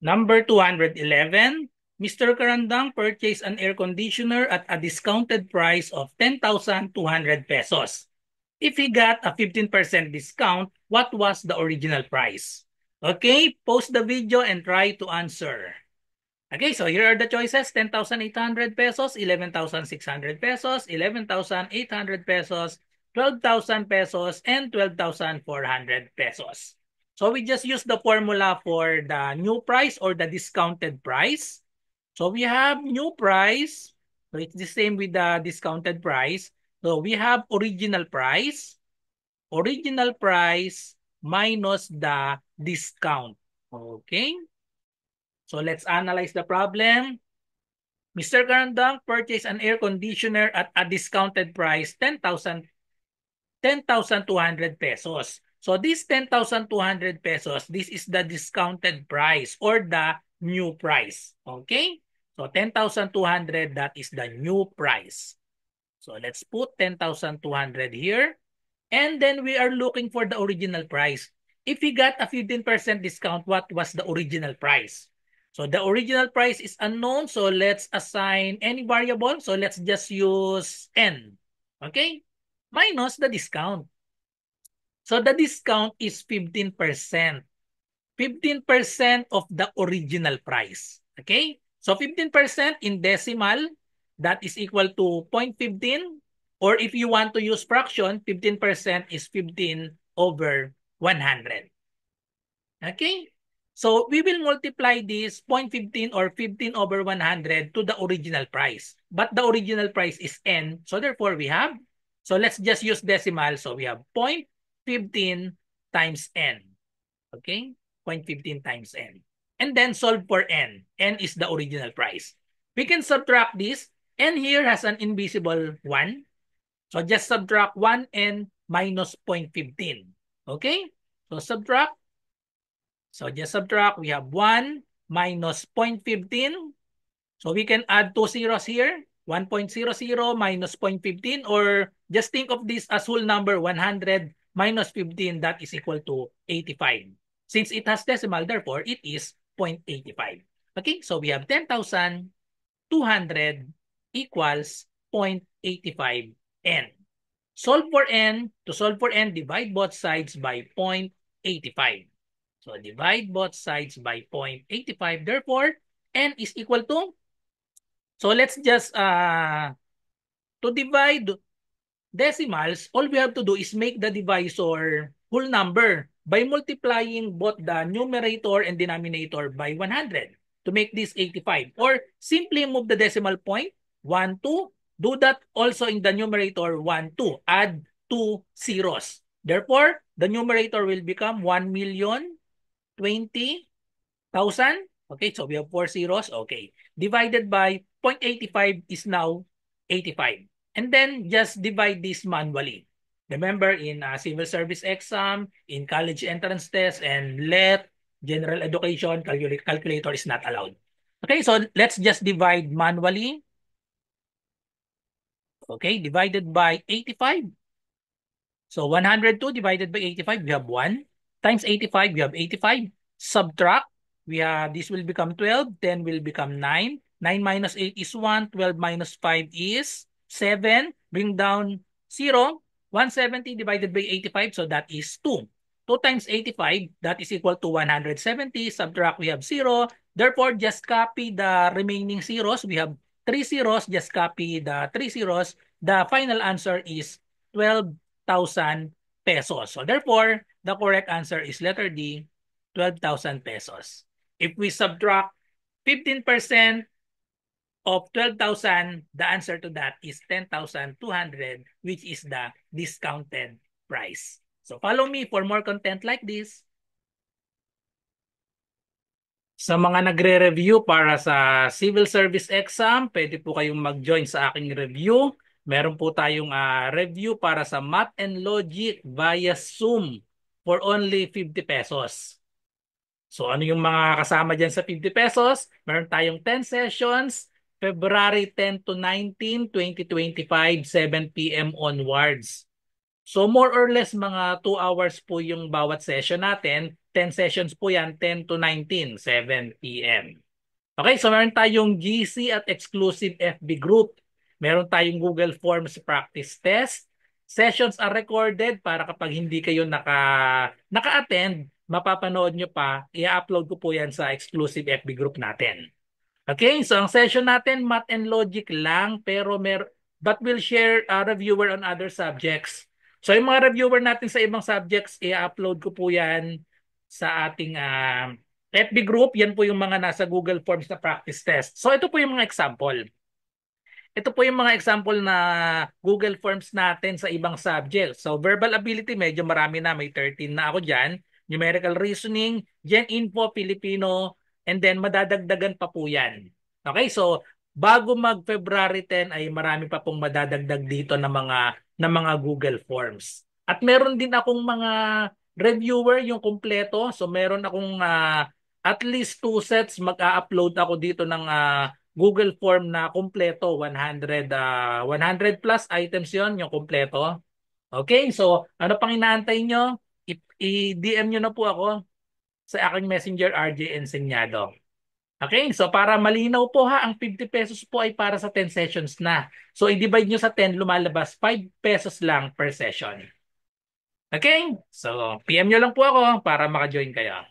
Number 211, Mr. Karandang purchased an air conditioner at a discounted price of 10,200 pesos. If he got a 15% discount, what was the original price? Okay, pause the video and try to answer. Okay, so here are the choices: 10,800 pesos, 11,600 pesos, 11,800 pesos, 12,000 pesos, and 12,400 pesos. So we just use the formula for the new price or the discounted price. So we have new price. So it's the same with the discounted price. So we have original price minus the discount. Okay. So let's analyze the problem. Mr. Garandang purchased an air conditioner at a discounted price 10,200 pesos. So this 10,200 pesos, this is the discounted price or the new price. Okay? So 10,200, that is the new price. So let's put 10,200 here. And then we are looking for the original price. If we got a 15% discount, what was the original price? So the original price is unknown. So let's assign any variable. So let's just use N. Okay? Minus the discount. So the discount is 15%. 15% of the original price. Okay? So 15% in decimal, that is equal to 0.15. Or if you want to use fraction, 15% is 15 over 100. Okay? So we will multiply this 0.15 or 15 over 100 to the original price. But the original price is N. So therefore we have, so let's just use decimal. So we have 0.15 times N. Okay? 0.15 times N. And then solve for N. N is the original price. We can subtract this. N here has an invisible 1. So just subtract 1N minus 0.15. Okay? So subtract. So just subtract. We have 1 minus 0.15. So we can add two zeros here. 1.00 minus 0.15, or just think of this as whole number, 100 minus 15, that is equal to 85. Since it has decimal, therefore it is 0.85. Okay, so we have 10,200 equals 0.85 N. Solve for N. To solve for N, divide both sides by 0.85. So divide both sides by 0.85. Therefore, N is equal to, so let's just, to divide decimals, all we have to do is make the divisor whole number by multiplying both the numerator and denominator by 100 to make this 85. Or simply move the decimal point, 1, 2. Do that also in the numerator, 1, 2. Add 2 zeros. Therefore, the numerator will become 1,020,000. Okay, so we have 4 zeros. Okay. Divided by 0.85 is now 85. And then just divide this manually. Remember, in civil service exam, in college entrance test, and LET, general education, calculator is not allowed. Okay, so let's just divide manually. Okay, divided by 85. So 102 divided by 85, we have 1. Times 85, we have 85. Subtract, we have, this will become 12, 10 will become 9. 9 minus 8 is 1, 12 minus 5 is 7. Bring down 0. 170 divided by 85, so that is 2. 2 times 85, that is equal to 170. Subtract, we have 0. Therefore, just copy the remaining zeros. We have 3 zeros, just copy the 3 zeros. The final answer is 12,000 pesos. So therefore, the correct answer is letter D, 12,000 pesos. If we subtract 15% of 12,000, the answer to that is 10,200, which is the discounted price. So follow me for more content like this. Sa mga nagre-review para sa civil service exam, pwede po kayong mag-join sa aking review. Meron po tayong review para sa Math and Logic via Zoom for only 50 pesos. So ano yung mga kasama dyan sa 50 pesos? Meron tayong 10 sessions, February 10 to 19, 2025, 7 p.m. onwards. So more or less mga 2 hours po yung bawat session natin. 10 sessions po yan, 10 to 19, 7 p.m. Okay, so meron tayong GC at exclusive FB group. Meron tayong Google Forms practice test. Sessions are recorded para kapag hindi kayo naka-attend, mapapanood nyo pa, i-upload ko po yan sa exclusive FB group natin. Okay, so ang session natin, math and logic lang, but we'll share reviewer on other subjects. So yung mga reviewer natin sa ibang subjects, i-upload ko po yan sa ating FB group. Yan po yung mga nasa Google Forms na practice test. So ito po yung mga example. Ito po yung mga example na Google Forms natin sa ibang subject. So verbal ability, medyo marami na. May 13 na ako dyan. Numerical reasoning, Gen Info, Filipino, and then madadagdagan pa po yan. Okay, so bago mag-February 10 ay marami pa pong madadagdag dito ng mga Google Forms. At meron din akong mga reviewer yung kumpleto. So meron akong at least 2 sets mag-a-upload ako dito ng Google Form na kumpleto, 100 plus items yon yung kumpleto. Okay, so ano pang inaantay nyo? I-DM nyo na po ako sa aking Messenger RJ Enseñado. Okay, so para malinaw po ha, ang 50 pesos po ay para sa 10 sessions na. So i-divide nyo sa 10, lumalabas 5 pesos lang per session. Okay, so PM nyo lang po ako para maka-join kayo.